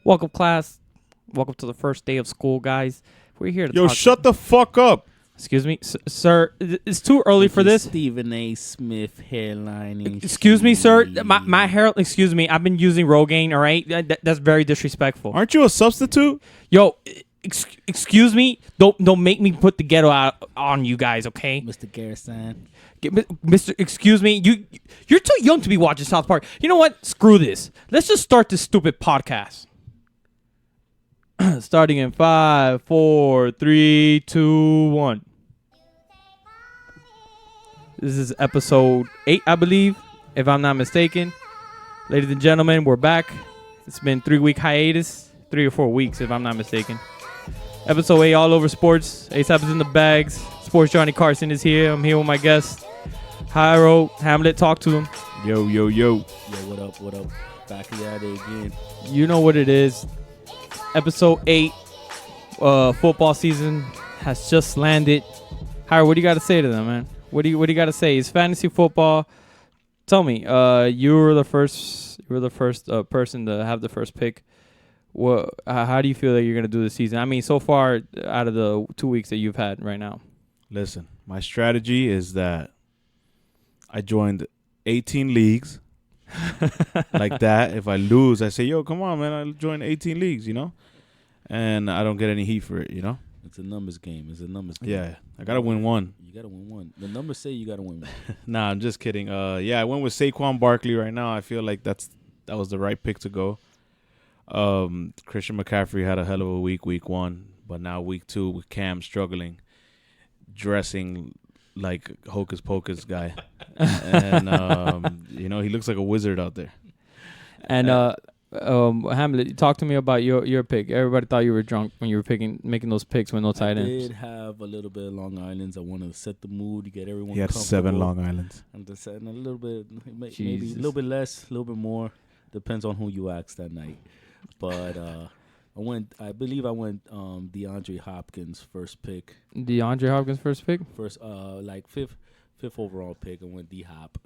Welcome, class. Welcome to the first day of school, guys. We're here to Yo, talk. shut the fuck up. Excuse me, sir. It's too early for this. Stephen A. Smith hairlining. Excuse me, sir. My hair. Excuse me. I've been using Rogaine. All right. That's very disrespectful. Aren't you a substitute? Yo, excuse me. Don't make me put the ghetto out on you guys. Okay. Mr. Garrison. Mr. Excuse me. You're too young to be watching South Park. You know what? Screw this. Let's just start this stupid podcast. Starting in 5, 4, 3, 2, 1. This is episode 8, I believe, if I'm not mistaken. Ladies and gentlemen, we're back. It's been 3-week hiatus, 3 or 4 weeks, if I'm not mistaken. Episode 8, all over sports. ASAP is in the bags. Sports Johnny Carson is here. I'm here with my guest, Jairo. Hamlet, talk to him. Yo. Yo, what up? What up? Back at it again. You know what it is. Episode 8, football season has just landed. Jairo, what do you got to say to them, man? What do you got to say? It's fantasy football. Tell me, you were the first person to have the first pick. How do you feel that you're gonna do this season? I mean, so far out of the 2 weeks that you've had right now. Listen, my strategy is that I joined 18 leagues. Like that. If I lose, I say, yo, come on, man. I joined 18 leagues, you know? And I don't get any heat for it, you know? It's a numbers game. Yeah, I got to win one. You got to win one. The numbers say you got to win one. Nah, I'm just kidding. Yeah, I went with Saquon Barkley right now. I feel like that was the right pick to go. Christian McCaffrey had a hell of a week 1. But now week 2 with Cam struggling, dressing like hocus pocus guy. And, you know, he looks like a wizard out there. And Hamlet, talk to me about your pick. Everybody thought you were drunk when you were making those picks with no tight ends. I did have a little bit of Long Island's. I wanted to set the mood to get everyone He had 7 Long Islands. I'm just saying a little bit, maybe a little bit less, a little bit more. Depends on who you ask that night. But I believe I went DeAndre Hopkins first pick. DeAndre Hopkins first pick? First, like fifth overall pick. I went D-Hop.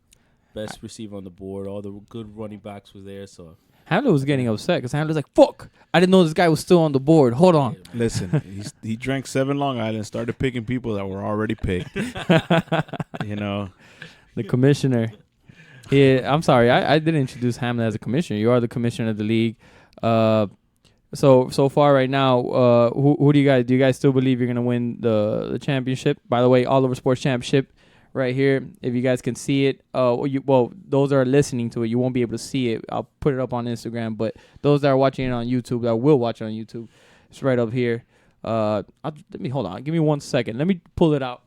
Best receiver on the board. All the good running backs was there. So Hamlet was getting upset because Hamlet was like, fuck, I didn't know this guy was still on the board. Hold on. Listen, he drank 7 Long Island, started picking people that were already picked. You know. The commissioner. Yeah, I'm sorry. I didn't introduce Hamlet as a commissioner. You are the commissioner of the league. So far right now, who do you guys still believe you're going to win the championship? By the way, All Over Sports Championship right here. If you guys can see it, those that are listening to it, you won't be able to see it. I'll put it up on Instagram, but those that are watching it on YouTube, that will watch it on YouTube, it's right up here. Hold on. Give me 1 second. Let me pull it out.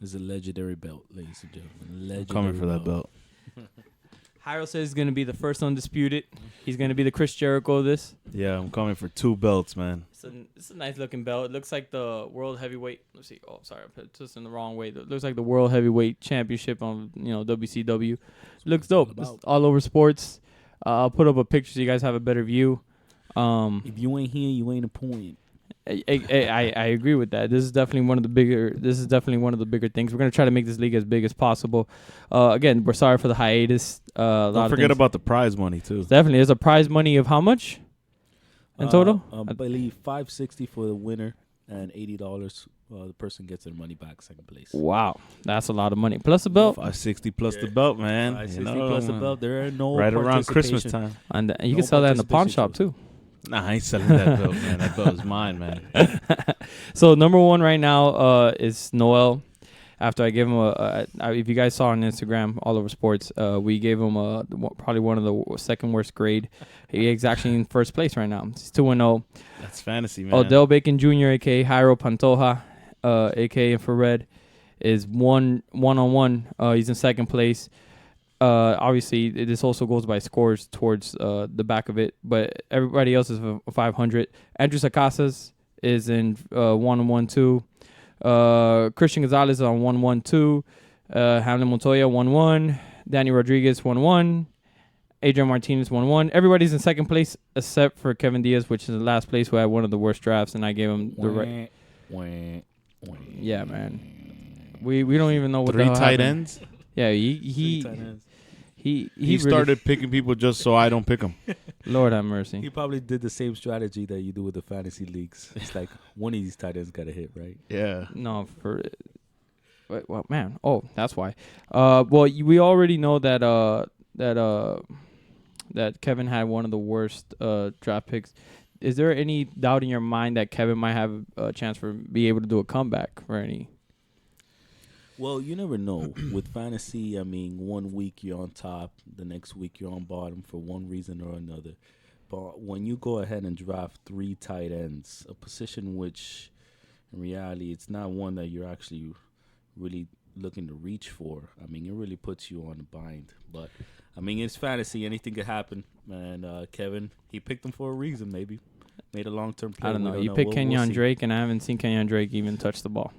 It's a legendary belt, ladies and gentlemen. Legendary Coming for that belt. Jairo says he's going to be the first undisputed. He's going to be the Chris Jericho of this. Yeah, I'm coming for 2 belts, man. It's a nice looking belt. It looks like the World Heavyweight. Let's see. Oh, sorry, I put this in the wrong way. It looks like the World Heavyweight Championship on WCW. It looks dope. It's All Over Sports. I'll put up a picture so you guys have a better view. If you ain't here, you ain't a point. I agree with that. This is definitely one of the bigger things. We're gonna try to make this league as big as possible. Again, we're sorry for the hiatus. Don't forget about the prize money too. Definitely, there's a prize money of how much in total? I believe $560 for the winner and $80. The person gets their money back, second place. Wow, that's a lot of money plus the belt. $560 plus the belt, man. $560 plus the belt. There are no right around Christmas time, and you can sell that in the pawn shop too. Nah, I ain't selling that belt, man. That belt is mine, man. So number 1 right now is Noel. After I gave him if you guys saw on Instagram, All Over Sports, we gave him probably one of the second worst grade. He's actually in first place right now. He's 2-0. That's fantasy, man. Odell Bacon Jr., A.K.A. Jairo Pantoja, A.K.A. Infrared, is 1-on-1. He's in second place. Obviously, this also goes by scores towards the back of it, but everybody else is 500. Andrew Sacasas is in 1-1 too. Christian Gonzalez is on 1-1 too. Hamlet Montoya 1-1. Danny Rodriguez 1-1. Adrian Martinez 1-1. Everybody's in second place except for Kevin Diaz, which is in last place, who had one of the worst drafts, and I gave him the right. Yeah, man. We don't even know what 3 the hell tight happened. ends. Yeah, He started picking people just so I don't pick them. Lord have mercy. He probably did the same strategy that you do with the fantasy leagues. It's like one of these tight ends got to hit, right? Yeah. No, well, man. Oh, that's why. Well, we already know that Kevin had one of the worst draft picks. Is there any doubt in your mind that Kevin might have a chance for be able to do a comeback for any? Well, you never know. With fantasy, I mean, 1 week you're on top, the next week you're on bottom for one reason or another. But when you go ahead and draft 3 tight ends, a position which, in reality, it's not one that you're actually really looking to reach for. I mean, it really puts you on a bind. But, I mean, it's fantasy. Anything could happen. And Kevin, he picked him for a reason, maybe. Made a long-term play. I don't know. You picked Kenyon Drake, and I haven't seen Kenyon Drake even touch the ball.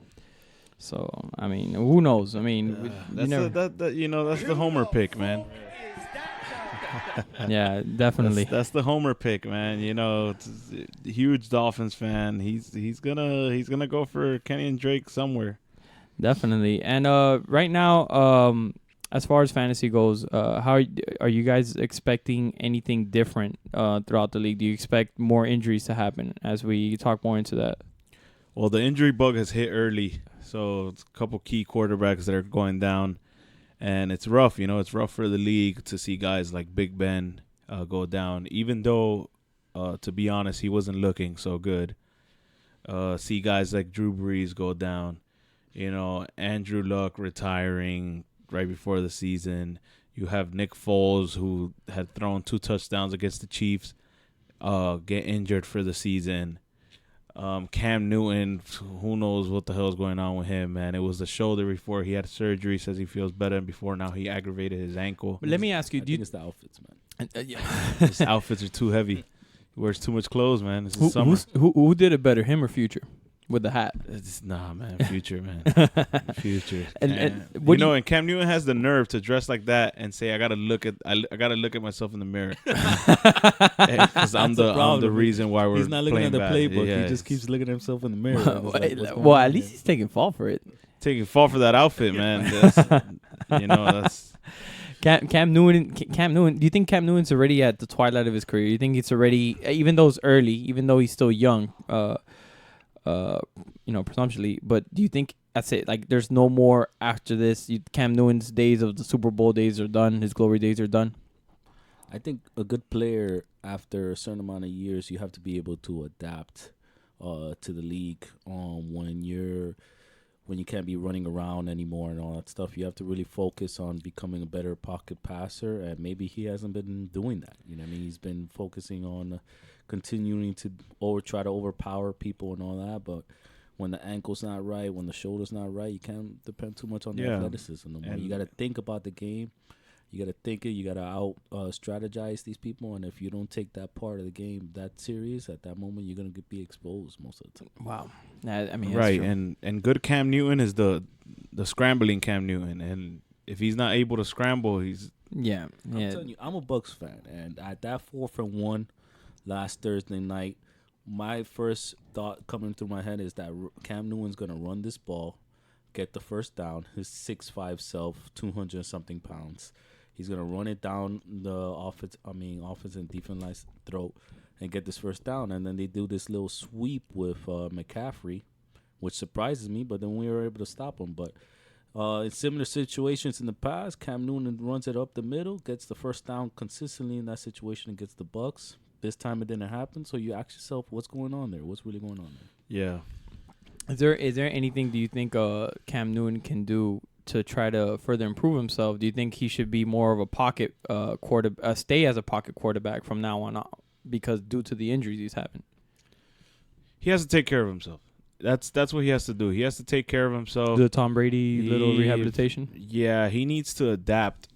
So, I mean, who knows? I mean, that's the homer pick, man. Yeah, definitely. That's the homer pick, man. You know, huge Dolphins fan. He's gonna go for Kenyon Drake somewhere. Definitely. And right now, as far as fantasy goes, how are you guys expecting anything different throughout the league? Do you expect more injuries to happen as we talk more into that? Well, the injury bug has hit early, so it's a couple key quarterbacks that are going down, and it's rough. You know, it's rough for the league to see guys like Big Ben go down, even though, to be honest, he wasn't looking so good. See guys like Drew Brees go down. You know, Andrew Luck retiring right before the season. You have Nick Foles, who had thrown 2 touchdowns against the Chiefs, get injured for the season. Cam Newton, who knows what the hell is going on with him, man. It was the shoulder before he had surgery, says he feels better, and before now he aggravated his ankle. But let me ask you, I think it's the outfits, man. Yeah. His outfits are too heavy. He wears too much clothes, man. This is summer. Who did it better, him or Future? With the hat. Nah, man. Future, man. Future. And and Cam Newton has the nerve to dress like that and say, I gotta look at myself in the mirror. Because I'm the reason why we're He's not looking at the bad. playbook. Yeah, he just keeps looking at himself in the mirror. Well, at least he's taking fall for it. Taking fall for that outfit, man. That's Cam Newton. Do you think Cam Newton's already at the twilight of his career? You think it's already, even though it's early, even though he's still young, presumptuously, but do you think that's it? Like, there's no more after this? Cam Newton's days of the Super Bowl days are done. His glory days are done. I think a good player, after a certain amount of years, you have to be able to adapt to the league. When you can't be running around anymore and all that stuff, you have to really focus on becoming a better pocket passer. And maybe he hasn't been doing that. You know what I mean? He's been focusing on continuing to try to overpower people and all that, but when the ankle's not right, when the shoulder's not right, you can't depend too much on the athleticism no more. You got to think about the game. You got to think it. You got to out strategize these people, and if you don't take that part of the game that serious at that moment, you're gonna be exposed most of the time. Wow, I mean, right. True. And good Cam Newton is the scrambling Cam Newton, and if he's not able to scramble, he's I'm telling you, I'm a Bucs fan, and at that 4-1 last Thursday night, my first thought coming through my head is that Cam Newton's gonna run this ball, get the first down. His 6'5" self, 200-something pounds. He's gonna run it down the offense and defense line's throat and get this first down. And then they do this little sweep with McCaffrey, which surprises me. But then we were able to stop him. But in similar situations in the past, Cam Newton runs it up the middle, gets the first down consistently in that situation against the Bucs. This time it didn't happen. So you ask yourself, what's going on there? What's really going on there? Yeah. Is there anything do you think Cam Newton can do to try to further improve himself? Do you think he should be more of a pocket stay as a pocket quarterback from now on, because due to the injuries he's having? He has to take care of himself. That's what he has to do. He has to take care of himself. The Tom Brady little rehabilitation? Yeah, he needs to adapt.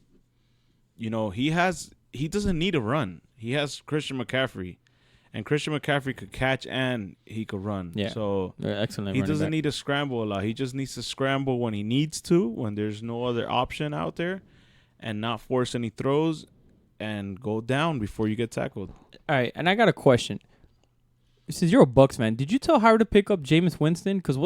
You know, he doesn't need a run. He has Christian McCaffrey. And Christian McCaffrey could catch and he could run. Yeah. So excellent. He doesn't need to scramble a lot. He just needs to scramble when he needs to, when there's no other option out there, and not force any throws and go down before you get tackled. All right, and I got a question. since you're a Bucks fan, did you tell Jairo to pick up Jameis Winston? Because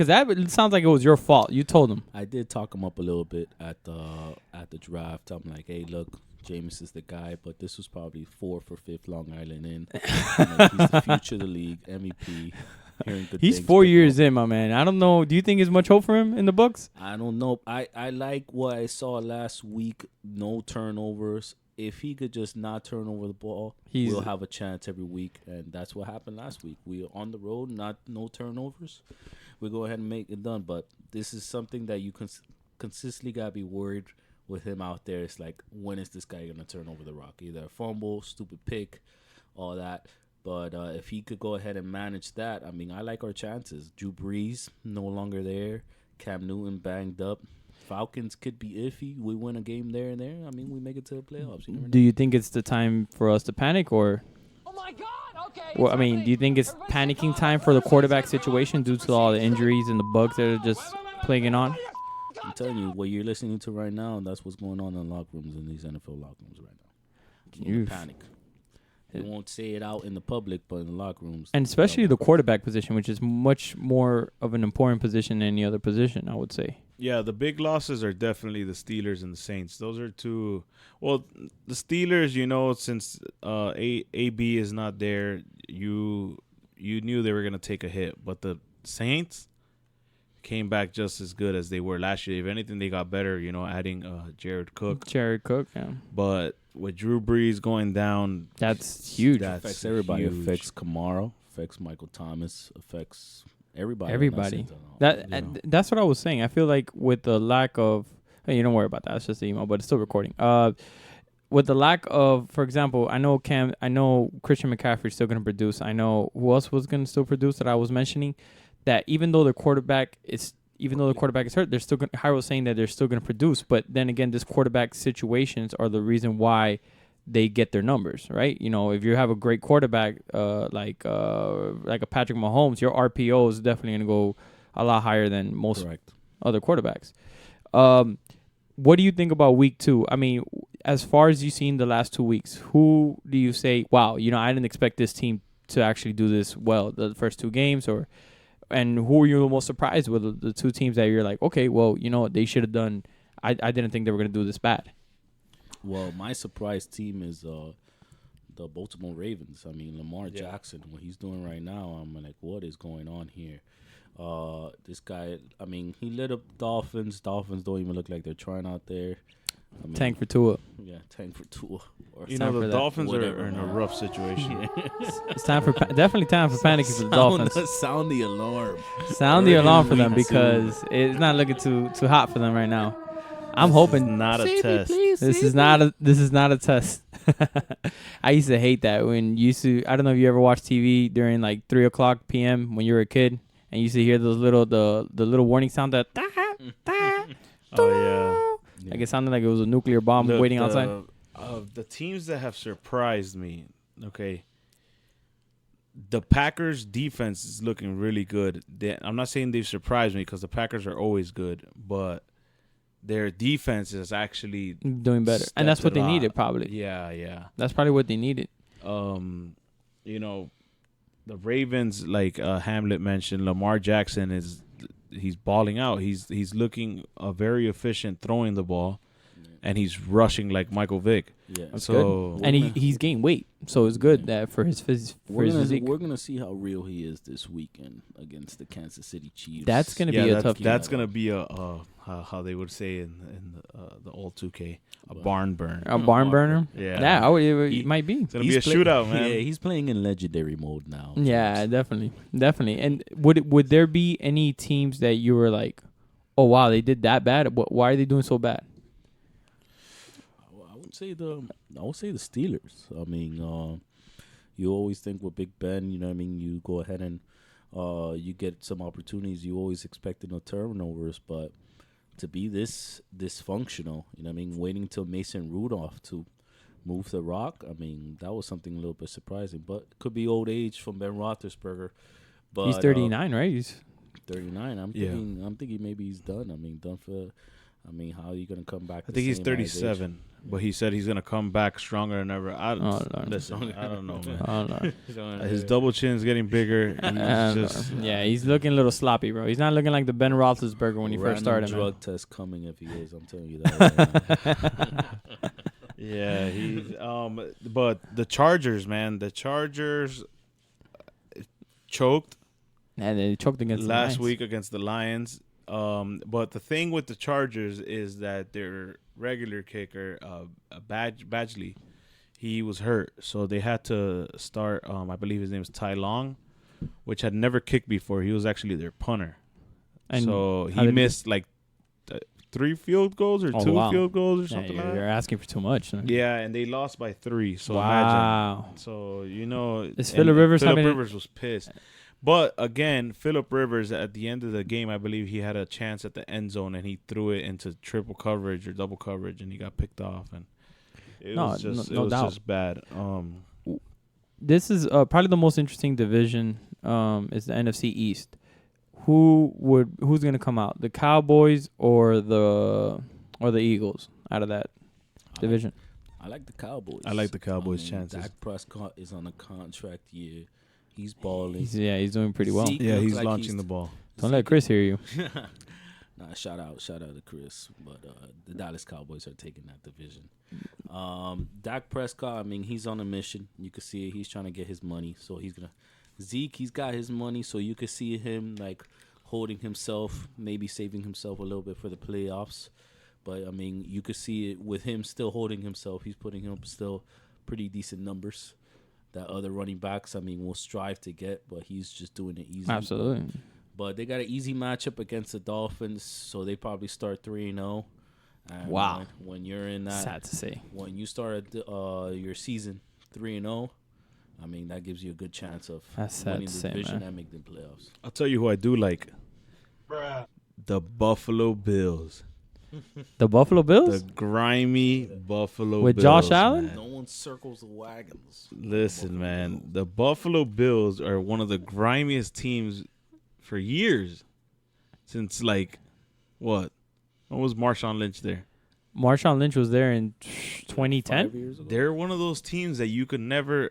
that sounds like it was your fault. You told him. I did talk him up a little bit at the draft. I'm like, hey, look, Jameis is the guy, but this was probably 4th or 5th Long Island in. Like, he's the future of the league, MVP. He's 4 years in, my man. I don't know. Do you think there's much hope for him in the Bucks? I don't know. I like what I saw last week. No turnovers. If he could just not turn over the ball, we'll have a chance every week, and that's what happened last week. We are on the road, no turnovers. We go ahead and make it done, but this is something that you consistently gotta be worried with him out there. It's like, when is this guy gonna turn over the rock? Either a fumble, stupid pick, all that. But if he could go ahead and manage that, I mean, I like our chances. Drew Brees no longer there. Cam Newton banged up. Falcons could be iffy. We win a game there and there. I mean, we make it to the playoffs. Do you think it's the time for us to panic, or? Oh my God! Okay. Well, I mean, do you think it's panicking time for the quarterback situation due to all the injuries and the bugs that are just plaguing on? I'm telling you, what you're listening to right now, that's what's going on in locker rooms, in these NFL locker rooms right now. Panic. They won't say it out in the public, but in the locker rooms. And especially the quarterback position, which is much more of an important position than any other position, I would say. Yeah, the big losses are definitely the Steelers and the Saints. Those are two. Well, the Steelers, since AB is not there, you knew they were going to take a hit. But the Saints came back just as good as they were last year. If anything, they got better, adding Jared Cook. Yeah. But with Drew Brees going down, that's huge. That affects everybody. Huge. Affects Kamara, affects Michael Thomas, affects everybody. That's what I was saying. I feel like with the lack of, hey, don't worry about that. It's just an email, but it's still recording. With the lack of, for example, I know Christian McCaffrey's still going to produce. I know who else was going to still produce that I was mentioning. That even though the quarterback is hurt, they're still going. Jairo was saying that they're still going to produce. But then again, this quarterback situations are the reason why they get their numbers, right? If you have a great quarterback, like a Patrick Mahomes, your RPO is definitely going to go a lot higher than most other quarterbacks. What do you think about week 2? I mean, as far as you've seen the last 2 weeks, who do you say, wow, I didn't expect this team to actually do this well the first 2 games, and who are you the most surprised with the 2 teams that you're like, okay, well, they should have done. I didn't think they were going to do this bad. Well, my surprise team is the Baltimore Ravens. I mean, Lamar Jackson, what he's doing right now, I'm like, what is going on here? This guy, I mean, he lit up Dolphins. Dolphins don't even look like they're trying out there. I mean, tank for Tua. Yeah, tank for Tua. The Dolphins are in a rough situation. It's definitely time for panicking for the Dolphins. Sound the alarm. Sound the alarm for them because it's not looking too hot for them right now. I'm hoping not a test. This is not a test. I used to hate that when I don't know if you ever watched TV during like 3:00 p.m. when you were a kid and you used to hear those the little warning sound that oh yeah. Like it sounded like it was a nuclear bomb waiting outside. The teams that have surprised me, okay. The Packers' defense is looking really good. I'm not saying they've surprised me because the Packers are always good, but their defense is actually doing better, and that's what they needed, probably. Yeah. That's probably what they needed. The Ravens, like Hamlet mentioned, Lamar Jackson he's balling out. He's looking very efficient throwing the ball, and he's rushing like Michael Vick. Yeah, that's good. And he's gained weight, so it's good that for his physique. We're gonna see how real he is this weekend against the Kansas City Chiefs. That's gonna be a tough game. That's gonna be a how they would say in the old 2K, a barn burn. A barn burner. Yeah, it might be. It's gonna be a shootout, man. Yeah, he's playing in legendary mode now. Yeah, definitely. And would there be any teams that you were like, oh wow, they did that bad? Why are they doing so bad? I would say the Steelers. I mean, you always think with Big Ben, you go ahead and you get some opportunities. You always expected no turnovers, but to be this dysfunctional, waiting till Mason Rudolph to move the rock, I mean, that was something a little bit surprising. But it could be old age from Ben Roethlisberger. But he's 39, right? He's 39. I'm thinking maybe he's done. How are you gonna come back? I think he's 37. but he said he's gonna come back stronger than ever. Listen, I don't know, man. I don't know. His double chin's getting bigger. Yeah, he's looking a little sloppy, bro. He's not looking like the Ben Roethlisberger when he first started, man. Drug test coming if he is. I'm telling you that. Right now. Yeah, he's but the Chargers, man, choked And they choked against the last Lions. week against the Lions. But the thing with the Chargers is that their regular kicker, Badgley, he was hurt, so they had to start. I believe his name is Tai Long, which had never kicked before. He was actually their punter, And so he missed like 3 field goals or 2 field goals or something like that. You're asking for too much. Man. Yeah, and they lost by 3. So wow. imagine. So Is Phillip Rivers Phillip having Rivers was pissed. But again, Phillip Rivers at the end of the game, I believe he had a chance at the end zone and he threw it into triple coverage or double coverage and he got picked off and it was just bad. This is probably the most interesting division. Is the NFC East. Who's gonna come out? The Cowboys or the Eagles out of that division? I like the Cowboys. I like the Cowboys' chances. Dak Prescott is on a contract year. He's balling. He's doing pretty well. Zeke Yeah, he's like launching the ball. Don't let Chris hear you. Nah, shout out to Chris. But the Dallas Cowboys are taking that division. Dak Prescott, I mean, he's on a mission. You can see it. He's trying to get his money. So he's going to. Zeke, he's got his money. So you could see him like holding himself, maybe saving himself a little bit for the playoffs. But, I mean, you could see it with him still holding himself. He's putting up still pretty decent numbers that other running backs, I mean, will strive to get. But he's just doing it easy. Absolutely. But they got an easy matchup against the Dolphins, so they probably start 3-0. Wow. When you're in that, sad to say. When you start your season 3-0, I mean that gives you a good chance of winning the division and making the playoffs. I'll tell you who I do like. The Buffalo Bills. The Buffalo Bills? The grimy Buffalo with Bills. Josh Allen? Man. No one circles the wagons. Listen, man. The Buffalo Bills are one of the grimiest teams for years. Since, like, what? When was Marshawn Lynch there? Marshawn Lynch was there in 2010? 5 years ago. They're one of those teams that you could never,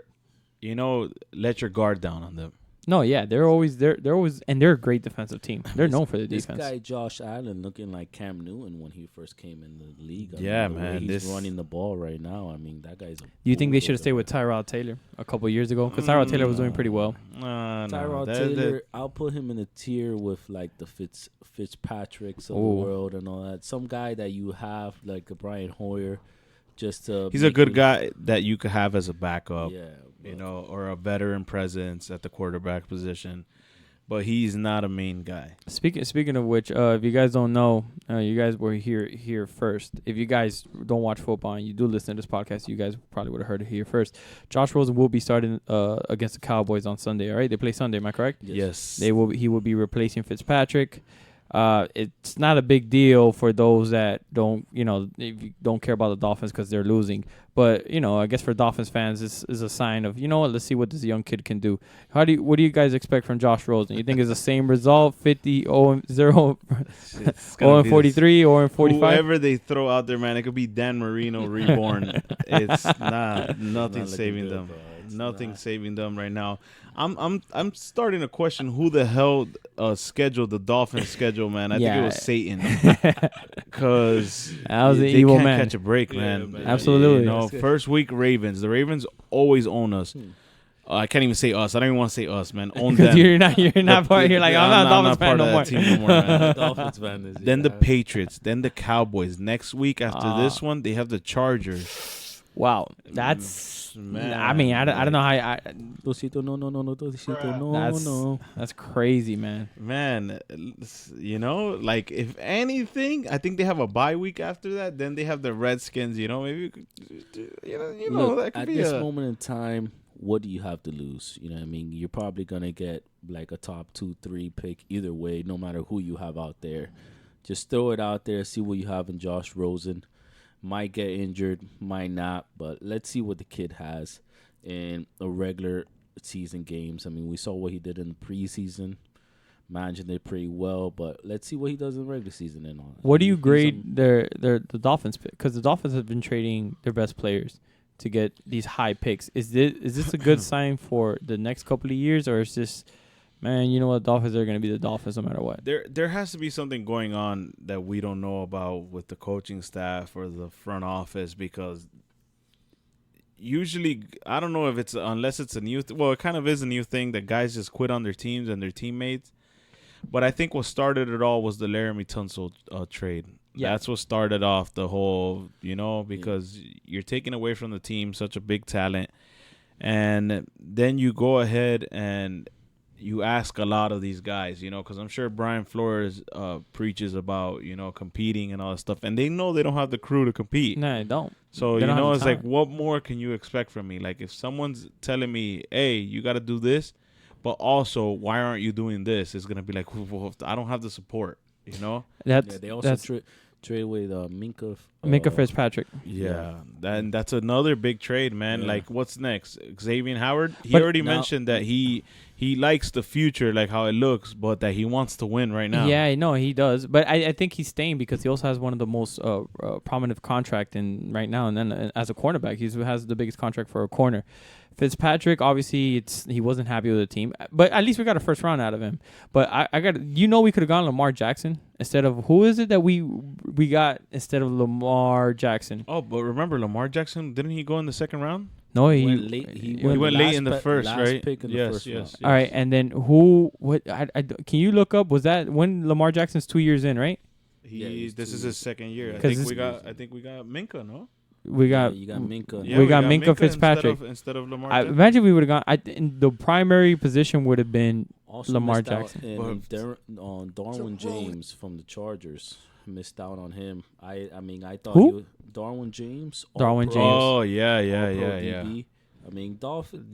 let your guard down on them. No, yeah, they're always, and they're a great defensive team. They're known for the this defense. This guy Josh Allen looking like Cam Newton when he first came in the league. I mean, man, he's running the ball right now. I mean, that guy's. You think they should have stayed with Tyrod Taylor a couple years ago? Because Tyrod Taylor was doing pretty well. Tyrod Taylor, I'll put him in a tier with like the Fitzpatricks of the world and all that. Some guy that you have like a Brian Hoyer, just to. He's a good guy that you could have as a backup. Yeah. Or a veteran presence at the quarterback position, but he's not a main guy. Speaking of which, if you guys don't know, you guys were here first. If you guys don't watch football and you do listen to this podcast, you guys probably would have heard it here first. Josh Rosen will be starting against the Cowboys on Sunday. All right, they play Sunday. Am I correct? Yes. He will be replacing Fitzpatrick. It's not a big deal for those that don't care about the Dolphins because they're losing. But, I guess for Dolphins fans, this is a sign of, let's see what this young kid can do. What do you guys expect from Josh Rosen? You think it's the same result, 50-0-0, 0-43, or 45? Whoever they throw out there, man, it could be Dan Marino reborn. It's nothing saving them. Nothing saving them right now. I'm starting to question who the hell scheduled the Dolphins schedule, man. I think it was Satan, because they evil can't man. catch a break, man. Absolutely. First week Ravens. The Ravens always own us. I can't even say us. I don't even want to say us, man. Own them. You're not part. You're like, I'm not a Dolphins fan no more. Team no more, man. Dolphins fan is, then the Patriots. Then the Cowboys. Next week after this one, they have the Chargers. Wow, that's. Man, I mean, I don't know how. Dosito, no. That's crazy, man. Man, like if anything, I think they have a bye week after that. Then they have the Redskins. Maybe Look, that could at be this moment in time. What do you have to lose? You know what I mean? You're probably going to get like a top 2-3 pick either way, no matter who you have out there. Just throw it out there, see what you have in Josh Rosen. Might get injured, might not, but let's see what the kid has in a regular season games. I mean, we saw what he did in the preseason. managing it pretty well. But let's see what he does in the regular season. And on. What do you He's grade the Dolphins pick? Because the Dolphins have been trading their best players to get these high picks. Is this a good sign for the next couple of years, or is this, man, you know what, Dolphins are going to be the Dolphins no matter what? There has to be something going on that we don't know about with the coaching staff or the front office, because usually, I don't know if it's, unless it's a new well, it kind of is a new thing that guys just quit on their teams and their teammates. But I think what started it all was the Laramie Tunsil trade. Yeah. That's what started off the whole, because you're taking away from the team such a big talent. And then you go ahead and you ask a lot of these guys, because I'm sure Brian Flores preaches about, competing and all that stuff. And they know they don't have the crew to compete. No, they don't. So, They don't have the it's like, talent. what more can you expect from me? Like, if someone's telling me, hey, you got to do this, but also, why aren't you doing this? It's going to be like, well, I don't have the support, That's they also that's trade with Minka. Minka Fitzpatrick. Yeah, that's another big trade, man. Yeah. Like, what's next? Xavier Howard? He But already now- mentioned that he likes the future, like how it looks, but that he wants to win right now. Yeah, no, he does. But I think he's staying because he also has one of the most prominent contract in right now. And then as a cornerback, he has the biggest contract for a corner. Fitzpatrick, obviously, he wasn't happy with the team, but at least we got a first round out of him. But I got, we could have gone Lamar Jackson instead of, who is it that we got instead of Lamar Jackson? Oh, but remember Lamar Jackson? Didn't he go in the second round? No, He he went late. He went late in the first, last right? Pick in the first round. All right, and then can you look up? Was that when Lamar Jackson's 2 years in, right? Yeah, he's This 2 is years. his second year. I 'Cause think this- I think we got Minka, no? We got you got Minka. Yeah, we got Minka Fitzpatrick. instead of Lamar. I Jackson. imagine we would have gone. In the primary position would have been Also Lamar missed out Jackson. on Darwin James from the Chargers. Missed out on him. I thought Who? Darwin James. Darwin All-Pro, James. Oh yeah, All-Pro yeah. DB. The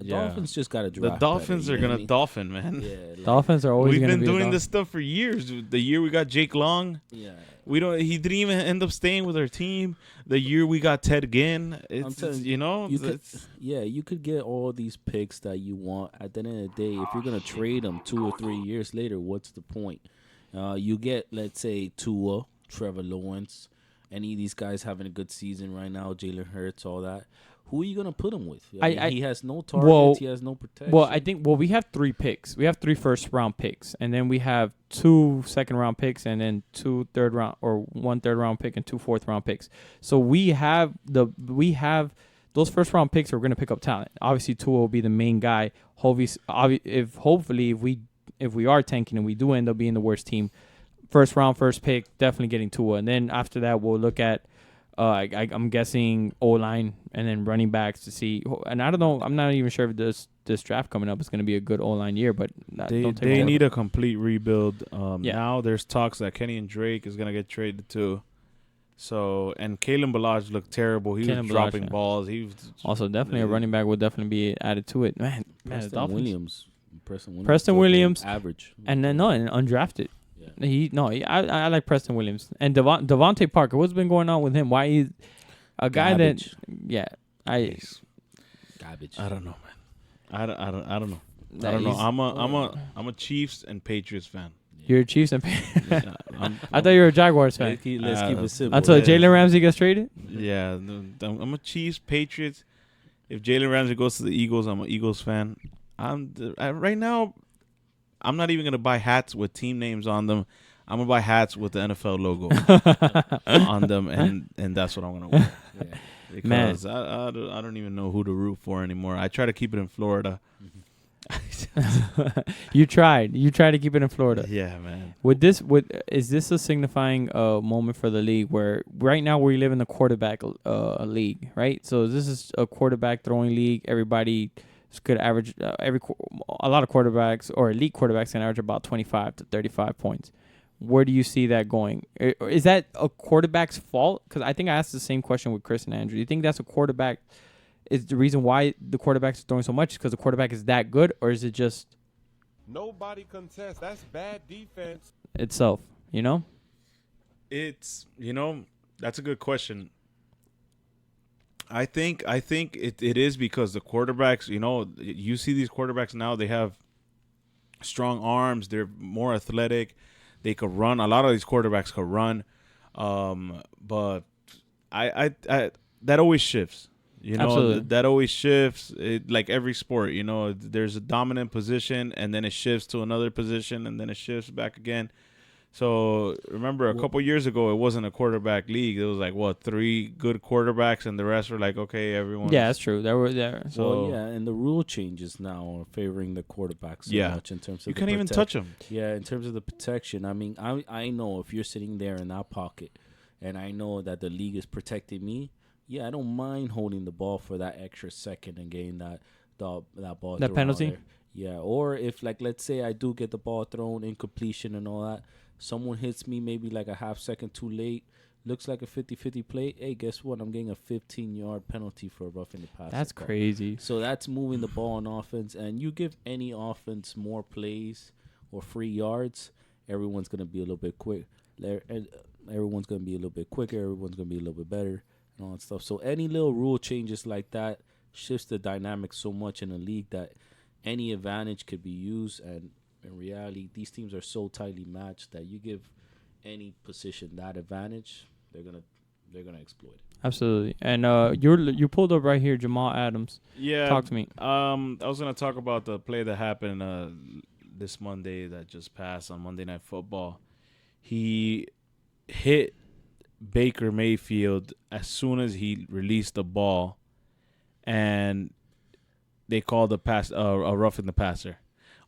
Yeah. Dolphins just got to The draft. Dolphins better, are you know gonna what dolphin, man. I mean? Yeah, like, Dolphins are always We've going to been be the doing Dolphins. this stuff for years. The year we got Jake Long, Yeah. he didn't even end up staying with our team. The year we got Ted Ginn, it's telling you could, you could get all these picks that you want. At the end of the day, if you're gonna trade them 2 or 3 years later, what's the point? You get, let's say, Tua, Trevor Lawrence, any of these guys having a good season right now, Jalen Hurts, all that. Who are you gonna put him with? He has no targets. He has no protection. Well, I think we have 3 picks. We have 3 first-round picks, and then we have 2 second-round picks, and then 2 third-round or 1 third-round pick and 2 fourth-round picks. So we have those first-round picks. We're going to pick up talent. Obviously, Tua will be the main guy. Hopefully, if we are tanking and we do end up being the worst team, first round, first pick, definitely getting Tua, and then after that, we'll look at. I'm guessing O-line and then running backs to see. And I don't know. I'm not even sure if this draft coming up is going to be a good O-line year, but they need a complete rebuild. Yeah. Now there's talks that Kenny and Drake is gonna get traded too. So, and Kalen Ballage looked terrible. He Kalen was Ballage, dropping yeah. balls. He was also definitely a running back will definitely be added to it. Man, the Preston Dolphins. Williams. Preston Williams. Average. And then and undrafted. Yeah. I like Preston Williams and Devontae Parker. What's been going on with him? Why he's a guy Garbage. Garbage. I don't know, man. I don't know. That I don't know. he's- I'm a Chiefs and Patriots fan. You're a Chiefs and I'm- I thought you were a Jaguars fan. Let's keep it simple. Until yeah. Jalen Ramsey gets traded. Yeah, I'm a Chiefs, Patriots. If Jalen Ramsey goes to the Eagles, I'm an Eagles fan. Right now, I'm not even gonna buy hats with team names on them. I'm gonna buy hats with the NFL logo on them, and that's what I'm gonna wear. Yeah. Because I don't even know who to root for anymore. I try to keep it in Florida. You tried to keep it in Florida. Yeah, man. Is this a signifying moment for the league where right now we live in a quarterback league, right? So this is a quarterback throwing league. Everybody could average a lot of quarterbacks or elite quarterbacks can average about 25 to 35 points. Where do you see that going? Is that a quarterback's fault? Because I think I asked the same question with Chris and Andrew. Do you think that's a quarterback? Is the reason why the quarterback's throwing so much because the quarterback is that good, or is it just Nobody contests. That's bad defense. itself? You know? It's that's a good question. I think it is because the quarterbacks, you see these quarterbacks now, they have strong arms. They're more athletic. They could run. A lot of these quarterbacks could run. But I that always shifts. You know, Absolutely. that always shifts. Like every sport, you know, there's a dominant position, and then it shifts to another position, and then it shifts back again. So remember, a couple years ago, it wasn't a quarterback league. It was like, what, 3 good quarterbacks, and the rest were like, okay, everyone. Yeah, that's true. There were there. So Well, yeah, and the rule changes now are favoring the quarterback so much in terms of you the can't even touch them. Yeah, in terms of the protection. I mean, I know if you're sitting there in that pocket, and I know that the league is protecting me. Yeah, I don't mind holding the ball for that extra second and getting that ball. That thrown penalty? out there. Yeah, or if like let's say I do get the ball thrown, incompletion and all that, someone hits me maybe like a half second too late. Looks like a 50-50 play. Hey, guess what? I'm getting a 15-yard penalty for roughing the passer. That's crazy. So that's moving the ball on offense, and you give any offense more plays or free yards, everyone's gonna be a little bit quick. Everyone's gonna be a little bit quicker. Everyone's gonna be a little bit better and all that stuff. So any little rule changes like that shifts the dynamic so much in the league that any advantage could be used. And in reality, these teams are so tightly matched that you give any position that advantage, they're gonna exploit it. Absolutely. And you pulled up right here, Jamal Adams. Yeah. Talk to me. I was gonna talk about the play that happened this Monday that just passed on Monday Night Football. He hit Baker Mayfield as soon as he released the ball, and they called the pass a roughing the passer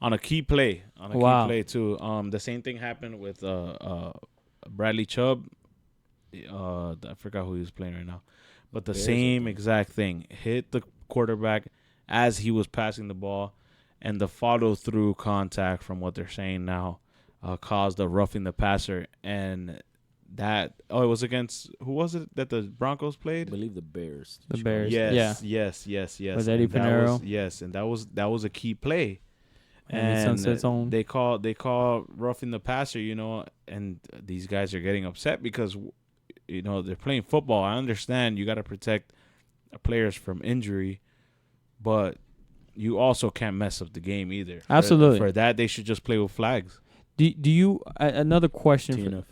on a key play. Key play too. The same thing happened with Bradley Chubb. I forgot who he was playing right now, but the same exact thing. Hit the quarterback as he was passing the ball, and the follow through contact from what they're saying now caused a roughing the passer. And it was against, who was it that the Broncos played? I believe the Bears. The Bears. Yes, Yeah. yes. With Eddie Pinheiro. And that was a key play. And they call roughing the passer, you know, and these guys are getting upset because, you know, they're playing football. I understand you got to protect players from injury, but you also can't mess up the game either. Absolutely. For that, they should just play with flags. Do you another question? TNF.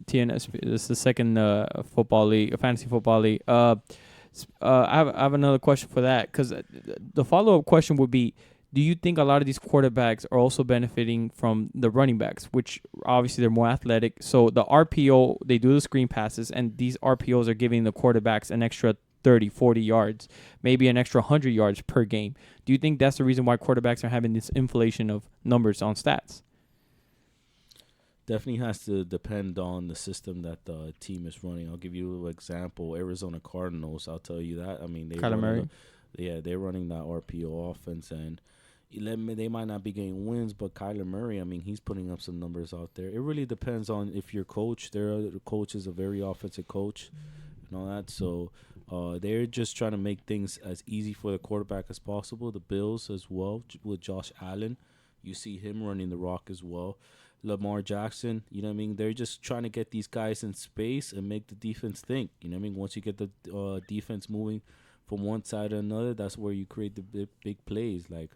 TNS. This is the second football league, fantasy football league. I have another question for that, because the follow up question would be: do you think a lot of these quarterbacks are also benefiting from the running backs, which obviously they're more athletic? So the RPO, they do the screen passes, and these RPOs are giving the quarterbacks an extra 30, 40 yards, maybe an extra 100 yards per game. Do you think that's the reason why quarterbacks are having this inflation of numbers on stats? Definitely has to depend on the system that the team is running. I'll give you an example. Arizona Cardinals, I'll tell you that. I mean, Kyler Murray. They're running that RPO offense, and they might not be getting wins, but Kyler Murray, I mean, he's putting up some numbers out there. It really depends on if your coach. Their coach is a very offensive coach and all that. So they're just trying to make things as easy for the quarterback as possible. The Bills as well with Josh Allen. You see him running the rock as well. Lamar Jackson, you know what I mean? They're just trying to get these guys in space and make the defense think. You know what I mean? Once you get the defense moving from one side to another, that's where you create the big plays like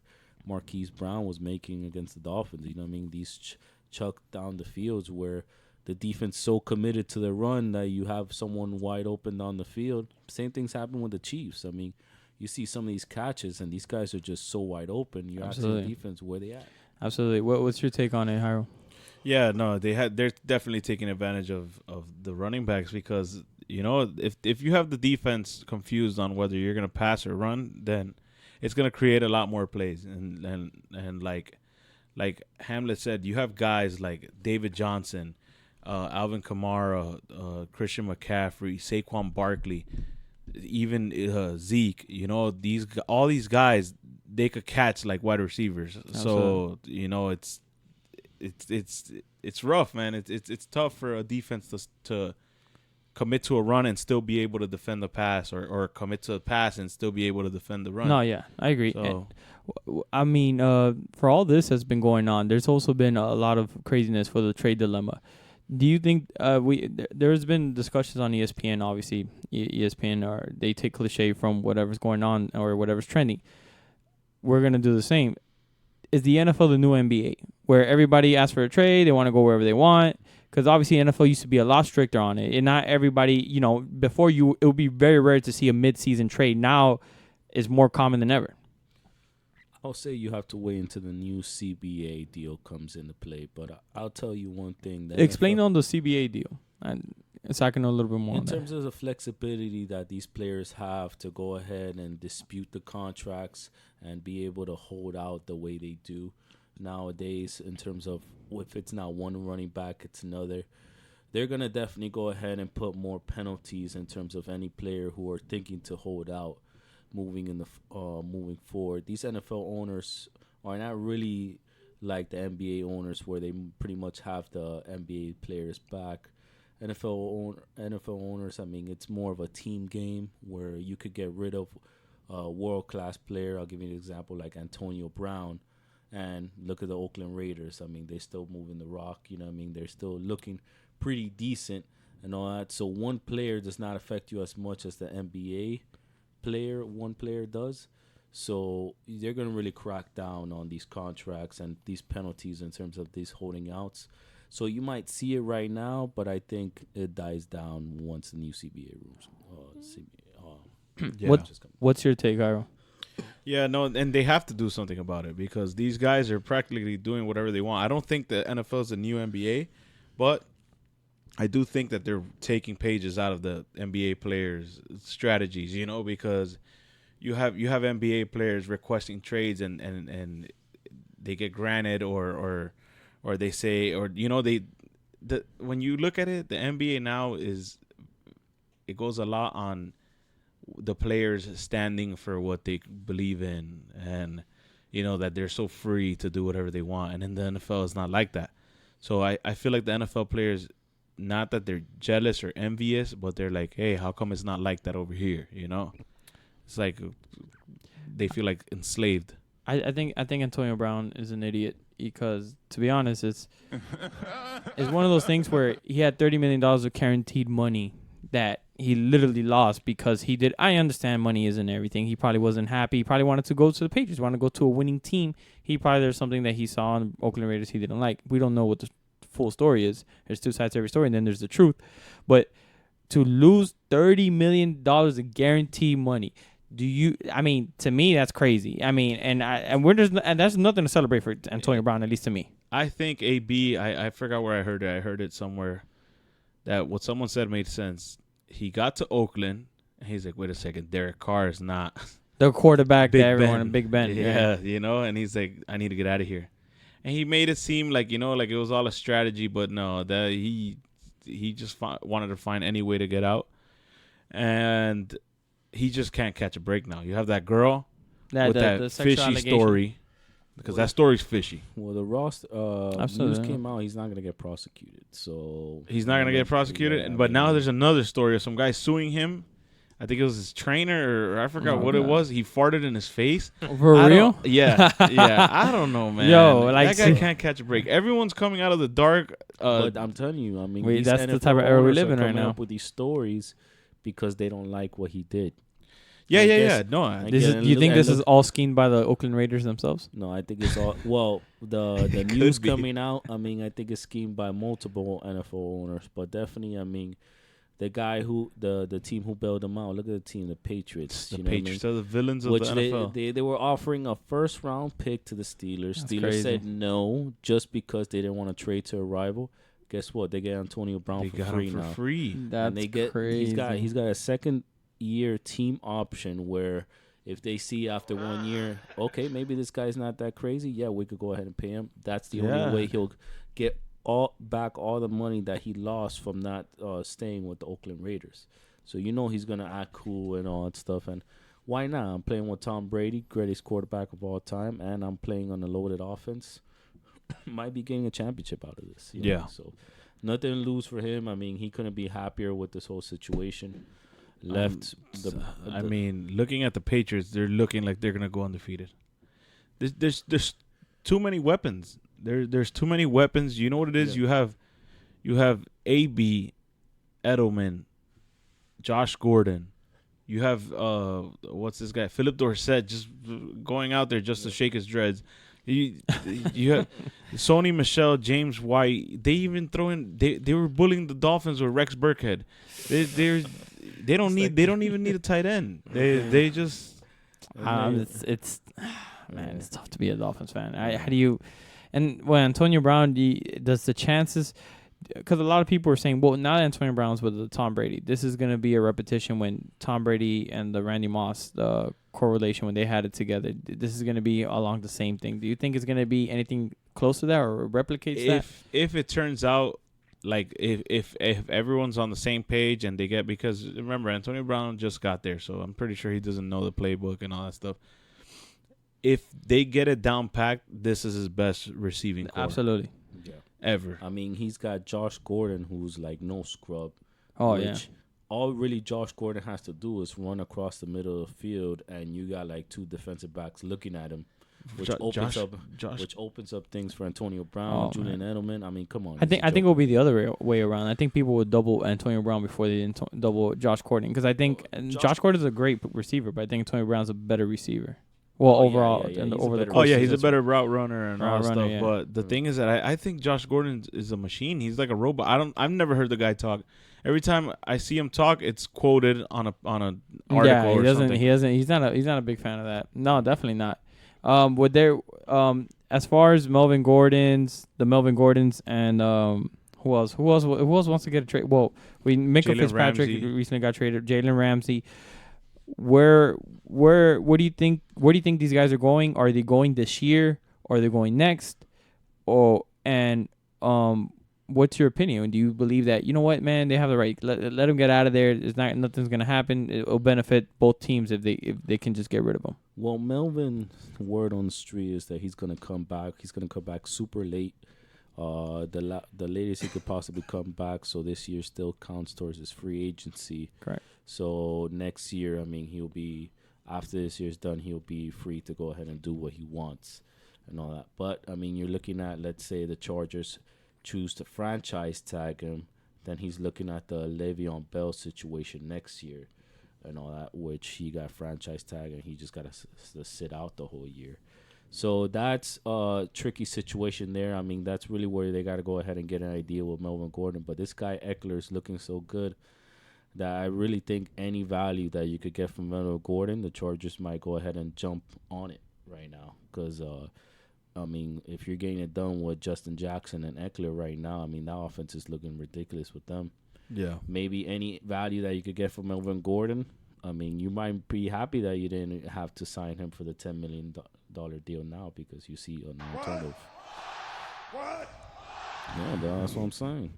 Marquise Brown was making against the Dolphins. You know what I mean? These chuck down the fields where the defense so committed to the run that you have someone wide open down the field. Same things happen with the Chiefs. I mean, you see some of these catches, and these guys are just so wide open. You're asking the defense where they at. Absolutely. What's your take on it, Jairo? Yeah, no, they're definitely taking advantage of the running backs, because, you know, if you have the defense confused on whether you're gonna pass or run, then it's gonna create a lot more plays. And like Hamlet said, you have guys like David Johnson, Alvin Kamara, Christian McCaffrey, Saquon Barkley, even Zeke. You know, all these guys, they could catch like wide receivers. Absolutely. So, you know, it's rough, man. It's tough for a defense to commit to a run and still be able to defend the pass, or commit to a pass and still be able to defend the run. No, yeah, I agree. So, I mean, for all this has been going on, there's also been a lot of craziness for the trade dilemma. Do you think there's been discussions on ESPN? Obviously, ESPN they take cliche from whatever's going on or whatever's trending. We're gonna do the same. is the NFL the new NBA, where everybody asks for a trade, they want to go wherever they want? Because obviously NFL used to be a lot stricter on it, and not everybody, before it would be very rare to see a mid-season trade. Now it's more common than ever. I'll say you have to wait until the new CBA deal comes into play, but I'll tell you one thing. Explain on the CBA deal, and so I can know a little bit more. In terms of the flexibility that these players have to go ahead and dispute the contracts and be able to hold out the way they do nowadays, in terms of if it's not one running back, it's another. They're going to definitely go ahead and put more penalties in terms of any player who are thinking to hold out moving forward. These NFL owners are not really like the NBA owners where they pretty much have the NBA players back. NFL owners, I mean, it's more of a team game where you could get rid of a world-class player. I'll give you an example like Antonio Brown. And look at the Oakland Raiders. I mean, they're still moving the rock. You know what I mean? They're still looking pretty decent and all that. So one player does not affect you as much as the NBA one player does. So they're going to really crack down on these contracts and these penalties in terms of these holding outs. So you might see it right now, but I think it dies down once the new CBA rules. Yeah. What's your take, Jairo? Yeah, no, and they have to do something about it because these guys are practically doing whatever they want. I don't think the NFL is the new NBA, but I do think that they're taking pages out of the NBA players' strategies, because you have NBA players requesting trades and they get granted or they say when you look at it, the NBA now it goes a lot on the players standing for what they believe in and that they're so free to do whatever they want, and in the NFL it's not like that. So I feel like the NFL players, not that they're jealous or envious, but they're like, hey, how come it's not like that over here? It's like they feel like enslaved. I think Antonio Brown is an idiot because, to be honest, it's one of those things where he had $30 million of guaranteed money that he literally lost because he did. I understand money isn't everything. He probably wasn't happy. He probably wanted to go to the Patriots, wanted to go to a winning team. There's something that he saw on Oakland Raiders he didn't like. We don't know what the full story is. There's two sides to every story, and then there's the truth. But to lose $30 million of guaranteed money, to me, that's crazy. I mean, and that's nothing to celebrate for Antonio Brown, at least to me. I think AB, I forgot where I heard it. I heard it somewhere that what someone said made sense. He got to Oakland, and he's like, wait a second, Derek Carr is not the quarterback Big that everyone Ben. in Big Ben. Yeah, and he's like, I need to get out of here. And he made it seem like, like it was all a strategy, but no, that he just wanted to find any way to get out. And he just can't catch a break now. You have that girl with that fishy story. Because that story's fishy. Well, the news came out. He's not going to get prosecuted. So he's not going to get prosecuted. But now there's another story of some guy suing him. I think it was his trainer, or I forgot what it was. He farted in his face. For real? Yeah. I don't know, man. That guy can't catch a break. Everyone's coming out of the dark. But I'm telling you, these that's NFL the type of era we live in right now. Up with these stories because they don't like what he did. Yeah. No, do you think this is all schemed by the Oakland Raiders themselves? No, I think it's all. Well, the news coming out. I think it's schemed by multiple NFL owners, but definitely, the guy the team who bailed him out. Look at the team, the Patriots. The Patriots are the villains of the NFL. They were offering a first-round pick to the Steelers. That's Steelers crazy. said no just because they didn't want to trade to a rival. Guess what? They get Antonio Brown for free now. That's crazy. He's got a second-year team option where if they see after 1 year, okay, maybe this guy's not that crazy. Yeah, we could go ahead and pay him. That's the only way he'll get back all the money that he lost from not staying with the Oakland Raiders. So he's gonna act cool and all that stuff. And why not? I'm playing with Tom Brady, greatest quarterback of all time, and I'm playing on a loaded offense. Might be getting a championship out of this. So nothing to lose for him. He couldn't be happier with this whole situation. Looking at the Patriots, they're looking like they're gonna go undefeated. There's too many weapons. There's too many weapons. You know what it is? Yeah. You have AB, Edelman, Josh Gordon. You have what's this guy? Philip Dorsett just going out there just to shake his dreads. You have Sony Michelle, James White. They even throw in. They were bullying the Dolphins with Rex Burkhead. They don't even need a tight end. They just. It's man, it's tough to be a Dolphins fan. How do you? And when Antonio Brown, does the chances? Because a lot of people are saying, well, not Antonio Brown's with the Tom Brady. This is going to be a repetition when Tom Brady and the Randy Moss correlation when they had it together. This is going to be along the same thing. Do you think it's going to be anything close to that or replicates that? If it turns out like if everyone's on the same page and they get, because remember Antonio Brown just got there, so I'm pretty sure he doesn't know the playbook and all that stuff. If they get it down packed, this is his best receiving core. Absolutely. Ever. I mean, he's got Josh Gordon, who's like no scrub. Oh, All really Josh Gordon has to do is run across the middle of the field, and you got like two defensive backs looking at him, which opens up things for Antonio Brown, Julian Edelman. I mean, come on. I think it will be the other way around. I think people would double Antonio Brown before they double Josh Gordon, because I think Josh Gordon is a great receiver, but I think Antonio Brown's a better receiver. Well, overall, over the course. He's a better route runner and all that stuff. Yeah. But the thing is that I think Josh Gordon is a machine. He's like a robot. I've never heard the guy talk. Every time I see him talk, it's quoted on an article. Yeah, he or doesn't. something. He doesn't. He's not a big fan of that. No, definitely not. Would there as far as the Melvin Gordons, and who else wants to get a trade? Well, Minkah Fitzpatrick recently got traded. Jalen Ramsey. Where do you think these guys are going? Are they going this year or are they going next? What's your opinion? Do you believe that, you know what, man, they have the right, let them get out of there. Nothing's gonna happen. It'll benefit both teams if they can just get rid of them. Well, Melvin, word on the street is that he's gonna come back. He's gonna come back super late. The latest he could possibly come back. So this year still counts towards his free agency. Correct. So next year, I mean, he'll be, after this year's done, he'll be free to go ahead and do what he wants and all that. But, I mean, you're looking at, let's say the Chargers choose to franchise tag him, then he's looking at the Le'Veon Bell situation next year and all that, which he got franchise tag and he just got to sit out the whole year. So that's a tricky situation there. I mean, that's really where they got to go ahead and get an idea with Melvin Gordon. But this guy Eckler is looking so good that I really think any value that you could get from Melvin Gordon, the Chargers might go ahead and jump on it right now. Because, I mean, if you're getting it done with Justin Jackson and Eckler right now, I mean, that offense is looking ridiculous with them. Yeah. Maybe any value that you could get from Melvin Gordon, I mean, you might be happy that you didn't have to sign him for the $10 million deal now because you see an alternative. What? Yeah, that's what I'm saying.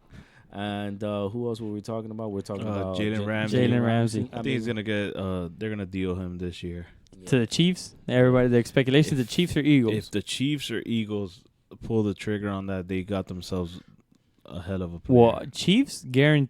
And who else were we talking about? We're talking about Jalen Ramsey. Jalen Ramsey. I think he's gonna get. They're gonna deal him this year. To the Chiefs. Everybody, the speculations: the Chiefs or Eagles. If the Chiefs or Eagles pull the trigger on that, they got themselves a hell of a player. Well, Chiefs you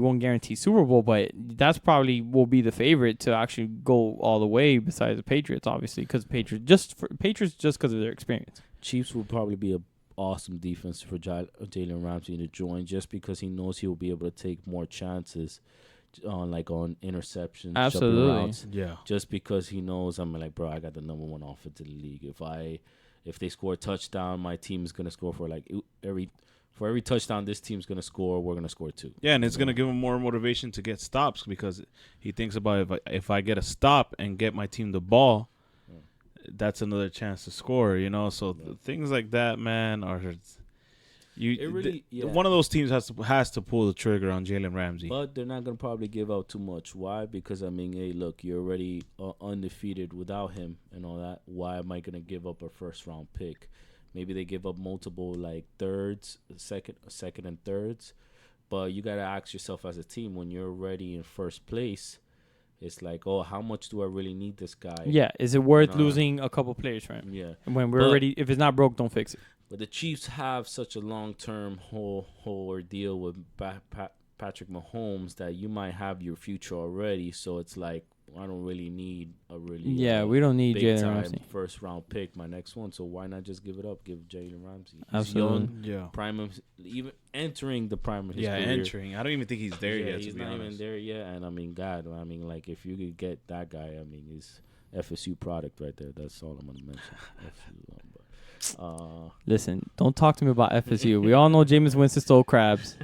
won't guarantee Super Bowl, but that's probably will be the favorite to actually go all the way. Besides the Patriots, obviously, because Patriots just because of their experience. Chiefs will probably be a awesome defense for Jalen Ramsey to join, just because he knows he will be able to take more chances on interceptions, absolutely, routes, yeah. Just because he knows, I'm like, bro, I got the number one offense in the league. If they score a touchdown, my team is gonna score for every touchdown this team's gonna score, we're gonna score two. Yeah, and it's gonna give him more motivation to get stops because he thinks about if I get a stop and get my team the ball, that's another chance to score. So things like that, man, are one of those teams has to pull the trigger on Jalen Ramsey. But they're not gonna probably give out too much. Why? Because I mean, hey, look, you're already undefeated without him and all that. Why am I gonna give up a first round pick? Maybe they give up multiple thirds, second and thirds, but you gotta ask yourself as a team when you're already in first place. It's like, oh, how much do I really need this guy? Yeah, is it worth losing a couple players for him? Yeah, when we're already, if it's not broke, don't fix it. But the Chiefs have such a long-term whole ordeal with Patrick Mahomes that you might have your future already. So it's like, I don't really need a really we don't need big Jalen time Ramsey. first round pick. My next one, so why not just give it up? Give Jalen Ramsey. He's Absolutely. young, Yeah. prime of, even entering the prime of his career. Entering. I don't even think he's there Yeah, yet. he's to be not honest. even there yet. And I mean, God, I mean, like if you could get that guy, I mean, he's FSU product right there. That's all I'm gonna mention. Listen, don't talk to me about FSU. We all know Jameis Winston stole crabs,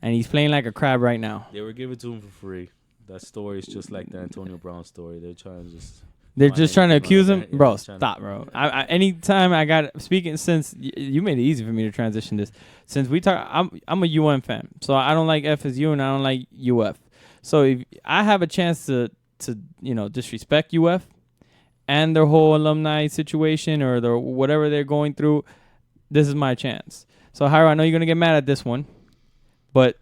and he's playing like a crab right now. They were given to him for free. That story is just like the Antonio Brown story. They're trying to just. They're find just trying to anything accuse on him, that. Yeah, bro. they're trying Stop, to- bro. Anytime I got speaking, since you made it easy for me to transition this. Since we talk, I'm a UM fan, so I don't like FSU and I don't like UF. So if I have a chance to disrespect UF and their whole alumni situation or the whatever they're going through, this is my chance. So Jairo, I know you're gonna get mad at this one, but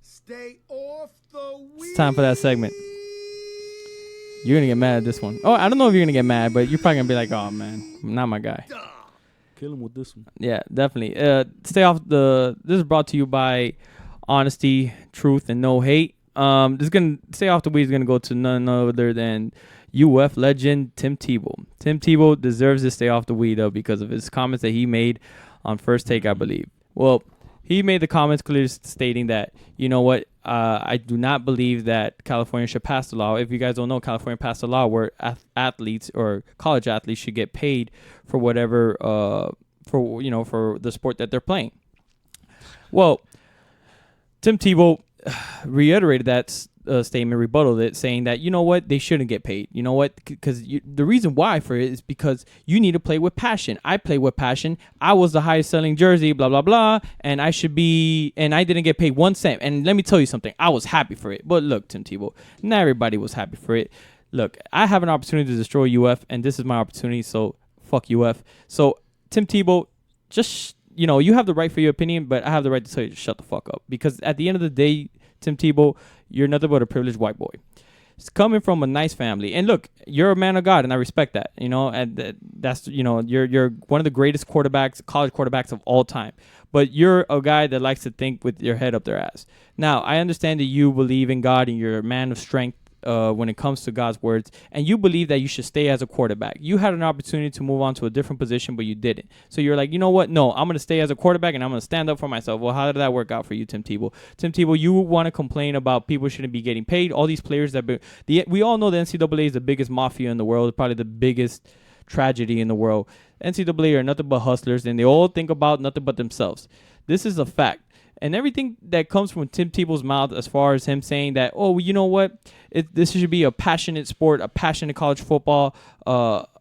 Stay off the weed. it's time for that segment. You're gonna get mad at this one. Oh, I don't know if you're gonna get mad, but you're probably gonna be like, "Oh man, not my guy." Kill him with this one. Yeah, definitely. Stay off the. This is brought to you by Honesty, Truth, and No Hate. This is gonna stay off the weed. Is gonna go to none other than UF legend Tim Tebow. Tim Tebow deserves to stay off the weed though because of his comments that he made on First Take, I believe. Well, he made the comments clear stating that, you know what, I do not believe that California should pass the law. If you guys don't know, California passed a law where athletes or college athletes should get paid for whatever, for the sport that they're playing. Well, Tim Tebow reiterated that statement, rebutted it, saying that, you know what, they shouldn't get paid. You know what? Because the reason why for it is because you need to play with passion. I play with passion. I was the highest selling jersey, blah, blah, blah, and I didn't get paid 1 cent. And let me tell you something. I was happy for it. But look, Tim Tebow, not everybody was happy for it. Look, I have an opportunity to destroy UF, and this is my opportunity, so fuck UF. So, Tim Tebow, just, you have the right for your opinion, but I have the right to tell you to shut the fuck up. Because at the end of the day, Tim Tebow, you're nothing but a privileged white boy. It's coming from a nice family. And look, you're a man of God, and I respect that. And that's, you're one of the greatest college quarterbacks of all time. But you're a guy that likes to think with your head up their ass. Now, I understand that you believe in God and you're a man of strength when it comes to God's words, and you believe that you should stay as a quarterback. You had an opportunity to move on to a different position, but you didn't. So you're like, you know what? No, I'm going to stay as a quarterback, and I'm going to stand up for myself. Well, how did that work out for you, Tim Tebow? Tim Tebow, you want to complain about people shouldn't be getting paid. All these players we all know the NCAA is the biggest mafia in the world, probably the biggest tragedy in the world. NCAA are nothing but hustlers, and they all think about nothing but themselves. This is a fact. And everything that comes from Tim Tebow's mouth as far as him saying that, oh, you know what, this should be a passionate sport, a passionate college football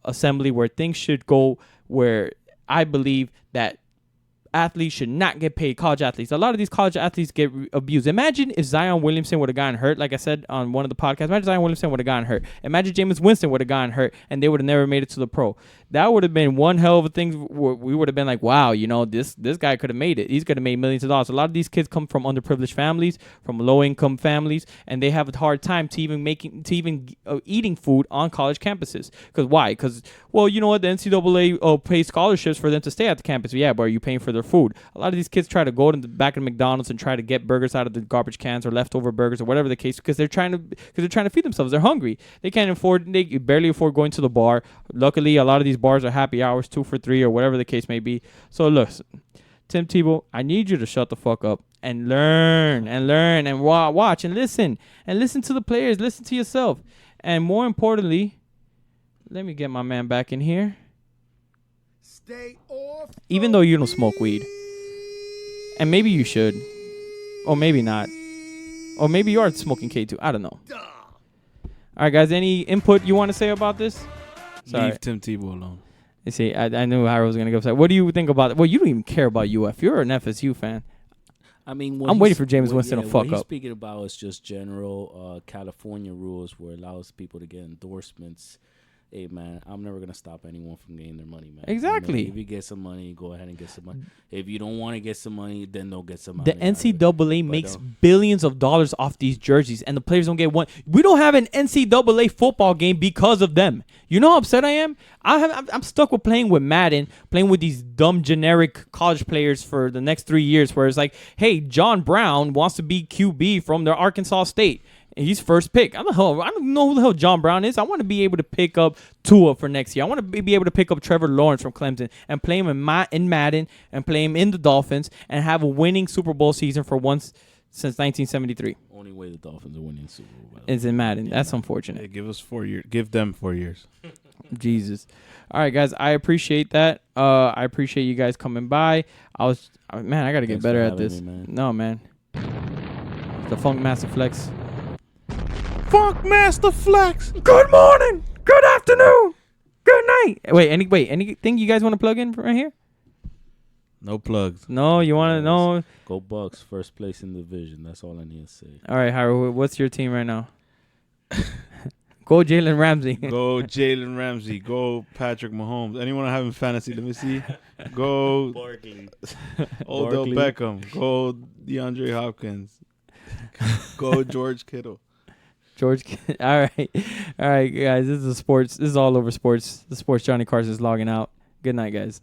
assembly where things should go where I believe that athletes should not get paid, college athletes. A lot of these college athletes get abused. Imagine if Zion Williamson would have gotten hurt, like I said on one of the podcasts. Imagine Zion Williamson would have gotten hurt. Imagine Jameis Winston would have gotten hurt, and they would have never made it to the pro. That would have been one hell of a thing. We would have been like, wow, this guy could have made it. He's going to make millions of dollars. A lot of these kids come from underprivileged families, from low-income families, and they have a hard time to even eating food on college campuses. Because why? Because, well, you know what? The NCAA pays scholarships for them to stay at the campus. Yeah, but are you paying for their food? A lot of these kids try to go to the back of McDonald's and try to get burgers out of the garbage cans or leftover burgers or whatever the case, because they're trying to feed themselves. They're hungry. They barely afford going to the bar. Luckily, a lot of these bars are happy hours, 2 for $3 or whatever the case may be. So look, Tim Tebow, I need you to shut the fuck up and learn and watch and listen to the players, listen to yourself. And more importantly, let me get my man back in here. Stay off. Even though you don't smoke weed, and maybe you should, or maybe not, or maybe you are smoking K2. I don't know. All right, guys, any input you want to say about this? Sorry. Leave Tim Tebow alone. You see, I knew Jairo was going to get upset. What do you think about it? Well, you don't even care about UF. You're an FSU fan. I mean, I'm waiting for Jameis Winston to fuck what he's up. speaking about is just general California rules where it allows people to get endorsements. Hey, man, I'm never going to stop anyone from getting their money, man. Exactly. I mean, if you get some money, go ahead and get some money. If you don't want to get some money, then don't get some money. The NCAA makes billions of dollars off these jerseys, and the players don't get one. We don't have an NCAA football game because of them. You know how upset I am? I'm stuck with playing with Madden, playing with these dumb generic college players for the next 3 years, where it's like, hey, John Brown wants to be QB from the Arkansas State. He's first pick. I don't know who the hell John Brown is. I want to be able to pick up Tua for next year. I want to be able to pick up Trevor Lawrence from Clemson and play him in Madden and play him in the Dolphins and have a winning Super Bowl season for once since 1973. Only way the Dolphins are winning Super Bowl Is in Madden. Yeah, That's Madden. unfortunate. Hey, give us 4 years. Give them 4 years. Jesus. All right, guys. I appreciate that. I appreciate you guys coming by. I got to get Thanks better for at having this. me, man. No, man. The Funk Master Flex. Funk Master Flex. Good morning. Good afternoon. Good night. Anything you guys want to plug in right here? No plugs. No, you want to know? Go Bucks, first place in the division. That's all I need to say. All right, Jairo, what's your team right now? Go Jalen Ramsey. Go Jalen Ramsey. Go Patrick Mahomes. Anyone having fantasy? Let me see. Go Barkley. Odell Barkley. Beckham. Go DeAndre Hopkins. Go George Kittle. George. All right, guys. This is sports. This is all over sports. The sports. Johnny Carson is logging out. Good night, guys.